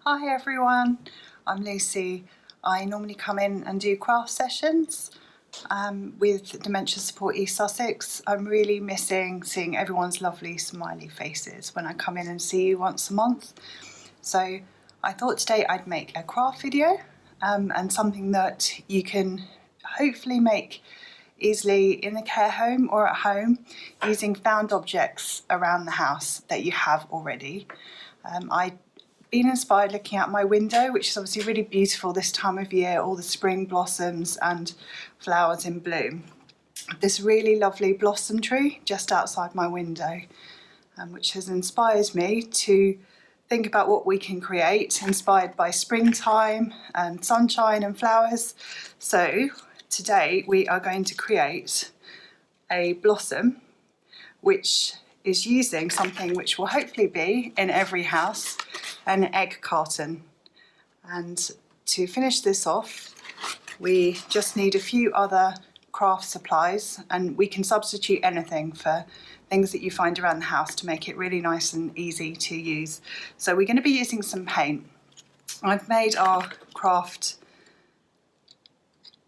Hi everyone, I'm Lucy. I normally come in and do craft sessions with Dementia Support East Sussex. I'm really missing seeing everyone's lovely smiley faces when I come in and see you once a month. So I thought today I'd make a craft video and something that you can hopefully make easily in the care home or at home using found objects around the house that you have already. I've been inspired looking out my window, which is obviously really beautiful this time of year, all the spring blossoms and flowers in bloom. This really lovely blossom tree just outside my window, which has inspired me to think about what we can create, inspired by springtime and sunshine and flowers. So today we are going to create a blossom which is using something which will hopefully be in every house, an egg carton. And to finish this off, we just need a few other craft supplies, and we can substitute anything for things that you find around the house to make it really nice and easy to use. So we're going to be using some paint. I've made our craft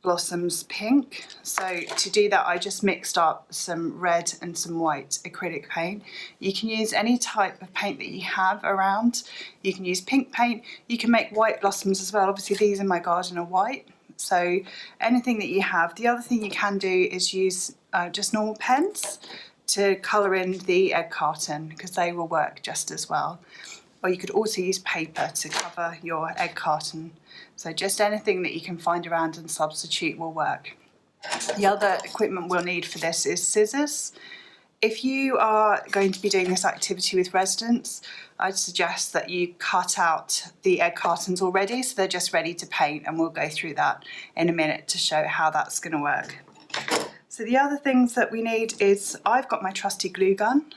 blossoms pink, so to do that I just mixed up some red and some white acrylic paint. You can use any type of paint that you have around. You can use pink paint, you can make white blossoms as well. Obviously these in my garden are white, so anything that you have. The other thing you can do is use just normal pens to colour in the egg carton, because they will work just as well. Or you could also use paper to cover your egg carton. So just anything that you can find around and substitute will work. The other equipment we'll need for this is scissors. If you are going to be doing this activity with residents, I'd suggest that you cut out the egg cartons already so they're just ready to paint, and we'll go through that in a minute to show how that's going to work. So the other things that we need is, I've got my trusty glue gun,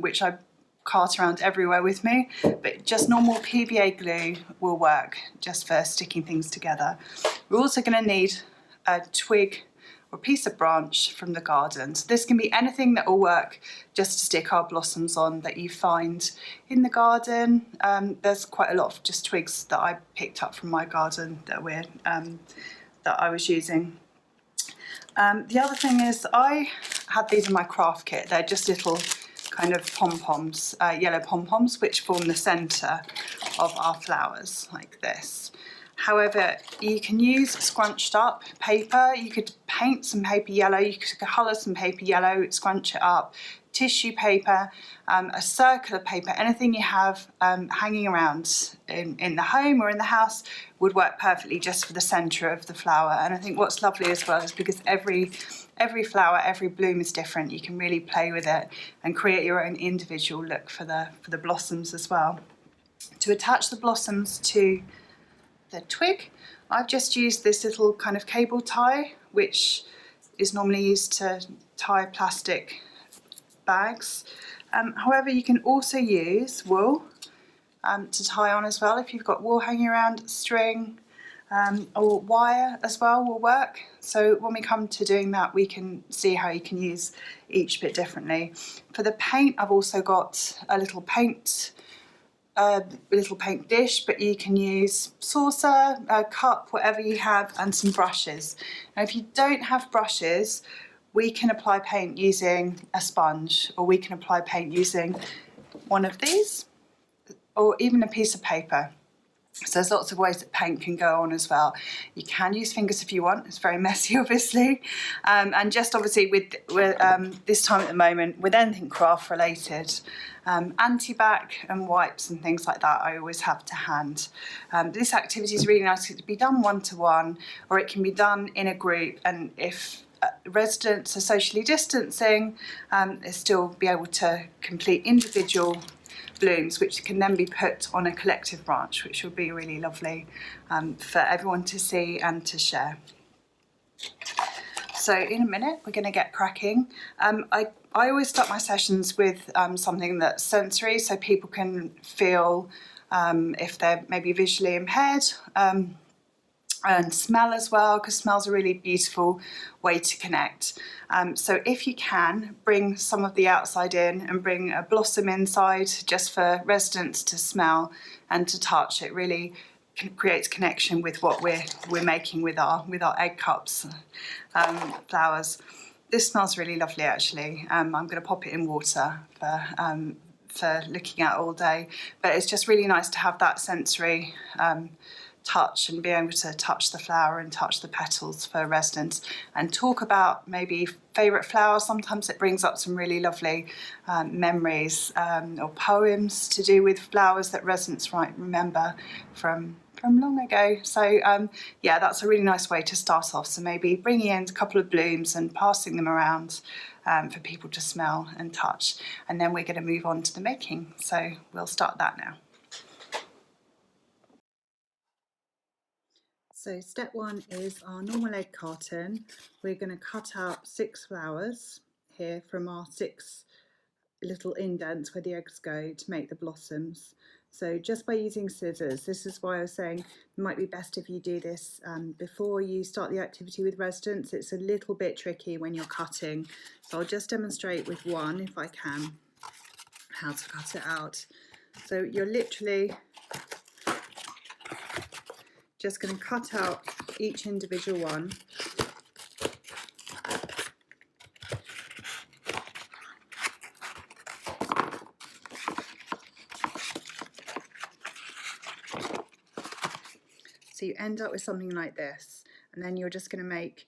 which I cart around everywhere with me, but just normal PVA glue will work just for sticking things together. We're also going to need a twig or piece of branch from the garden. So this can be anything that will work just to stick our blossoms on that you find in the garden. There's quite a lot of just twigs that I picked up from my garden that I was using. The other thing is, I had these in my craft kit. They're just little kind of pom-poms, yellow pom-poms, which form the centre of our flowers, like this. However, you can use scrunched up paper. You could paint some paper yellow, you could colour some paper yellow, scrunch it up, tissue paper, a circular paper, anything you have hanging around in the home or in the house would work perfectly just for the centre of the flower. And I think what's lovely as well is because every flower, every bloom is different. You can really play with it and create your own individual look for the blossoms as well. To attach the blossoms to the twig, I've just used this little kind of cable tie, which is normally used to tie plastic bags. However, you can also use wool to tie on as well. If you've got wool hanging around, string or wire as well will work. So when we come to doing that, we can see how you can use each bit differently. For the paint, I've also got a little paint dish, but you can use saucer, a cup, whatever you have, and some brushes. Now, if you don't have brushes, we can apply paint using a sponge, or we can apply paint using one of these, or even a piece of paper. So there's lots of ways that paint can go on as well. You can use fingers if you want. It's very messy, obviously. And just obviously with this time at the moment, with anything craft related, anti-bac and wipes and things like that, I always have to hand. This activity is really nice. It can be done one-to-one, or it can be done in a group. And if residents are socially distancing, they'll still be able to complete individual blooms, which can then be put on a collective branch, which will be really lovely for everyone to see and to share. So in a minute we're going to get cracking. I always start my sessions with something that's sensory, so people can feel if they're maybe visually impaired. and smell as well, because smell's a really beautiful way to connect. So if you can, bring some of the outside in and bring a blossom inside just for residents to smell and to touch. It really creates connection with what we're making with our egg cups flowers. This smells really lovely actually. I'm going to pop it in water for looking at all day, but it's just really nice to have that sensory touch and be able to touch the flower and touch the petals for residents and talk about maybe favourite flowers. Sometimes it brings up some really lovely memories or poems to do with flowers that residents might remember from long ago. So yeah, that's a really nice way to start off. So maybe bringing in a couple of blooms and passing them around for people to smell and touch, and then we're going to move on to the making. So we'll start that now. So step one is our normal egg carton. We're going to cut out 6 flowers here from our 6 little indents where the eggs go to make the blossoms. So just by using scissors, this is why I was saying it might be best if you do this before you start the activity with residents. It's a little bit tricky when you're cutting. So I'll just demonstrate with one, if I can, how to cut it out. So you're literally just going to cut out each individual one. So you end up with something like this, and then you're just going to make,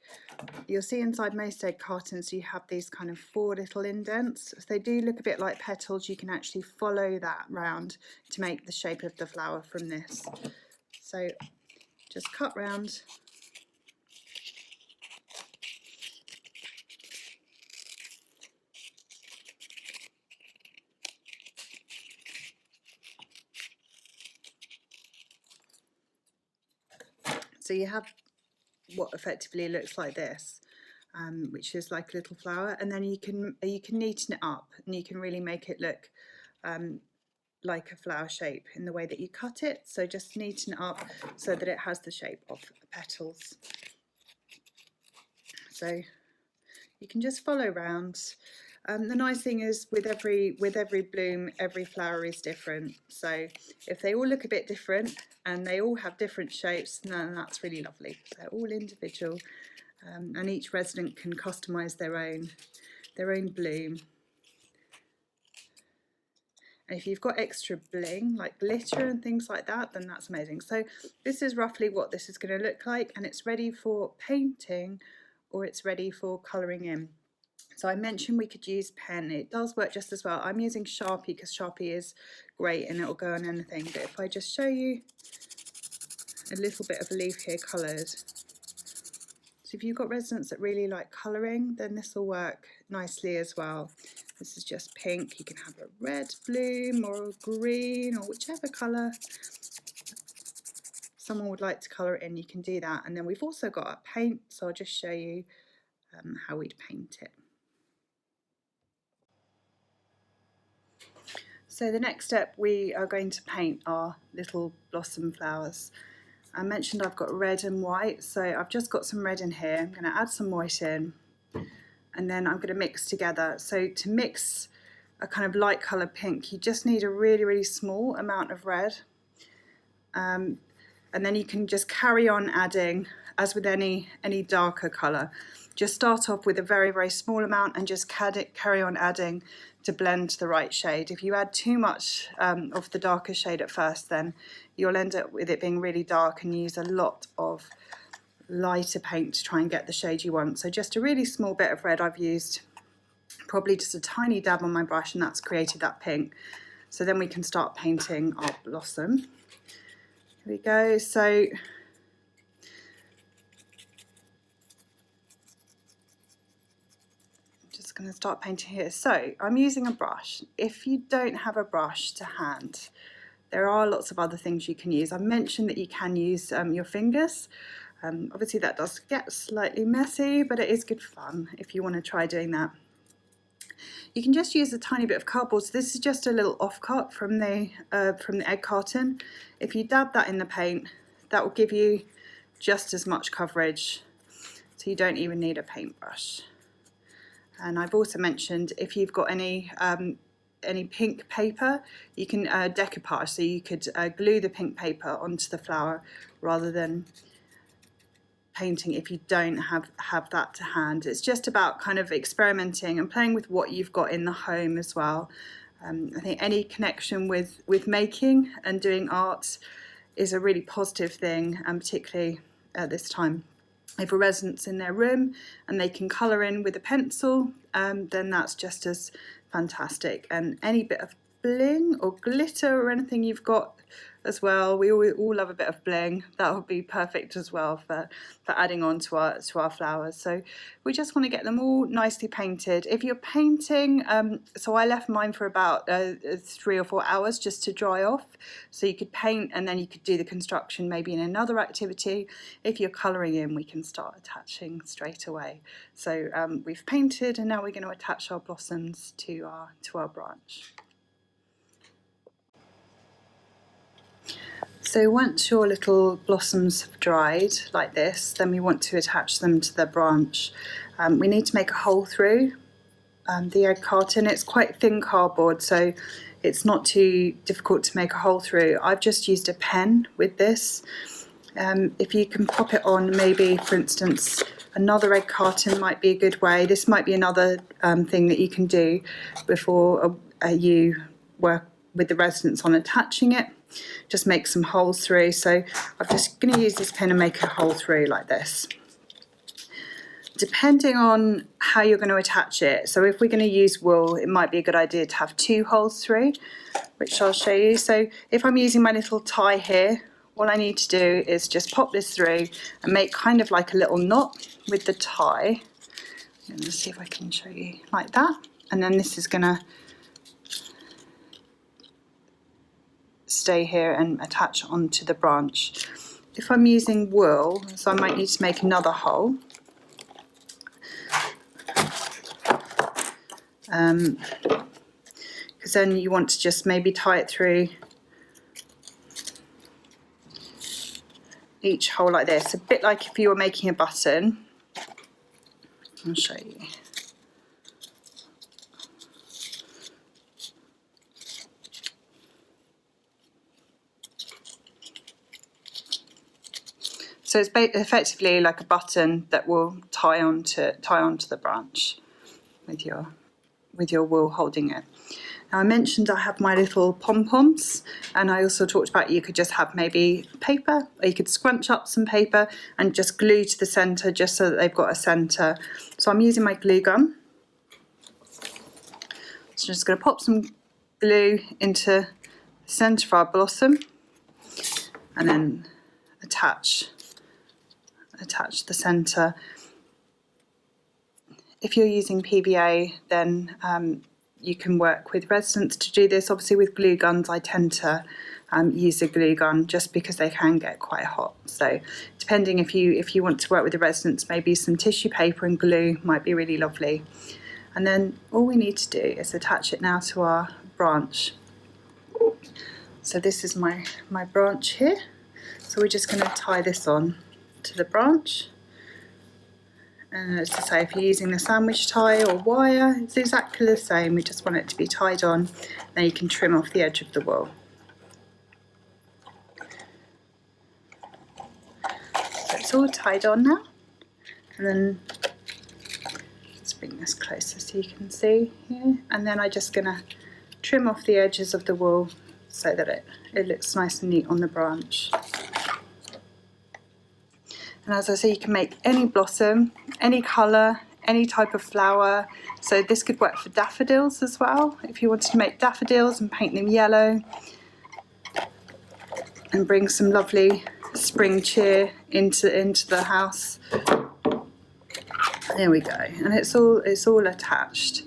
you'll see inside most egg cartons you have these kind of 4 little indents. If they do look a bit like petals, you can actually follow that round to make the shape of the flower from this. So just cut round. So you have what effectively looks like this, which is like a little flower, and then you can neaten it up and you can really make it look like a flower shape in the way that you cut it. So just neaten it up so that it has the shape of petals. So you can just follow around. The nice thing is with every bloom, every flower is different. So if they all look a bit different and they all have different shapes, then that's really lovely. They're all individual, and each resident can customise their own bloom. And if you've got extra bling, like glitter and things like that, then that's amazing. So this is roughly what this is going to look like, and it's ready for painting or it's ready for colouring in. So I mentioned we could use pen. It does work just as well. I'm using Sharpie because Sharpie is great and it'll go on anything. But if I just show you a little bit of a leaf here coloured. So if you've got residents that really like colouring, then this will work nicely as well. This is just pink. You can have a red bloom or a green or whichever colour someone would like to colour it in, you can do that. And then we've also got a paint, so I'll just show you how we'd paint it. So the next step, we are going to paint our little blossom flowers. I mentioned I've got red and white, so I've just got some red in here. I'm going to add some white in, and then I'm going to mix together. So to mix a kind of light colour pink, you just need a really, really small amount of red. And then you can just carry on adding, as with any darker colour. Just start off with a very, very small amount and just carry on adding to blend the right shade. If you add too much of the darker shade at first, then you'll end up with it being really dark and use a lot of lighter paint to try and get the shade you want. So just a really small bit of red I've used, probably just a tiny dab on my brush, and that's created that pink. So then we can start painting our blossom. Here we go. So going to start painting here. So I'm using a brush. If you don't have a brush to hand, there are lots of other things you can use. I mentioned that you can use your fingers. Obviously that does get slightly messy, but it is good fun if you want to try doing that. You can just use a tiny bit of cardboard. So this is just a little offcut from the egg carton. If you dab that in the paint, that will give you just as much coverage, so you don't even need a paintbrush. And I've also mentioned if you've got any pink paper, you can decoupage, so you could glue the pink paper onto the flower rather than painting if you don't have that to hand. It's just about kind of experimenting and playing with what you've got in the home as well. I think any connection with making and doing art is a really positive thing, and particularly at this time. If a resident's in their room and they can colour in with a pencil, then that's just as fantastic. And any bit of bling or glitter or anything you've got as well, we all love a bit of bling. That would be perfect as well for adding on to our flowers. So we just want to get them all nicely painted. If you're painting, so I left mine for about 3 or 4 hours just to dry off, so you could paint and then you could do the construction maybe in another activity. If you're colouring in, we can start attaching straight away. So we've painted and now we're going to attach our blossoms to our branch. So once your little blossoms have dried like this, then we want to attach them to the branch. We need to make a hole through the egg carton. It's quite thin cardboard, so it's not too difficult to make a hole through. I've just used a pen with this. If you can pop it on, maybe for instance another egg carton might be a good way. This might be another thing that you can do before you work with the residents on attaching it. Just make some holes through. So I'm just going to use this pen and make a hole through like this. Depending on how you're going to attach it, so if we're going to use wool, it might be a good idea to have 2 holes through, which I'll show you. So if I'm using my little tie here, all I need to do is just pop this through and make kind of like a little knot with the tie. Let's see if I can show you like that. And then this is going to stay here and attach onto the branch. If I'm using wool, so I might need to make another hole. Because then you want to just maybe tie it through each hole like this, a bit like if you were making a button. I'll show you. So it's effectively like a button that will tie onto the branch with your wool holding it. Now I mentioned I have my little pom-poms, and I also talked about you could just have maybe paper, or you could scrunch up some paper and just glue to the centre just so that they've got a centre. So I'm using my glue gun. So I'm just going to pop some glue into the centre of our blossom and then attach the centre. If you're using PVA, then you can work with residents to do this. Obviously with glue guns I tend to use a glue gun just because they can get quite hot. So depending if you want to work with the residents, maybe some tissue paper and glue might be really lovely. And then all we need to do is attach it now to our branch. So this is my branch here. So we're just going to tie this on to the branch. And as I say, if you're using the sandwich tie or wire, it's exactly the same. We just want it to be tied on. Then you can trim off the edge of the wool. So it's all tied on now. And then let's bring this closer so you can see here. And then I'm just going to trim off the edges of the wool so that it looks nice and neat on the branch. And as I say, you can make any blossom, any colour, any type of flower. So this could work for daffodils as well. If you wanted to make daffodils and paint them yellow and bring some lovely spring cheer into the house. There we go. And it's all attached.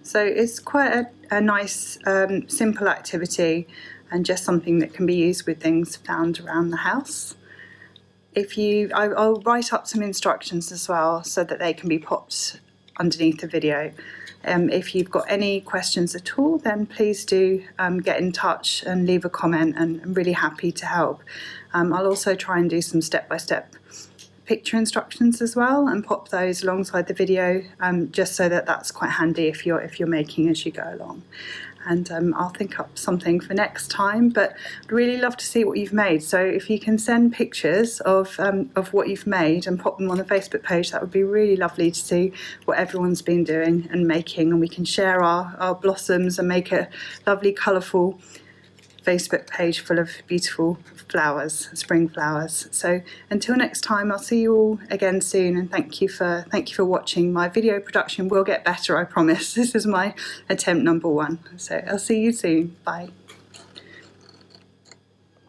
So it's quite a nice, simple activity, and just something that can be used with things found around the house. I'll write up some instructions as well so that they can be popped underneath the video. If you've got any questions at all, then please do get in touch and leave a comment, and I'm really happy to help. I'll also try and do some step-by-step picture instructions as well and pop those alongside the video, just so that that's quite handy if you're making as you go along. And I'll think up something for next time, but I'd really love to see what you've made. So if you can send pictures of what you've made and pop them on the Facebook page, that would be really lovely to see what everyone's been doing and making, and we can share our blossoms and make a lovely colourful Facebook page full of beautiful flowers, spring flowers. So until next time, I'll see you all again soon, and thank you for watching. My video production will get better, I promise. This is my attempt number 1. So I'll see you soon. Bye.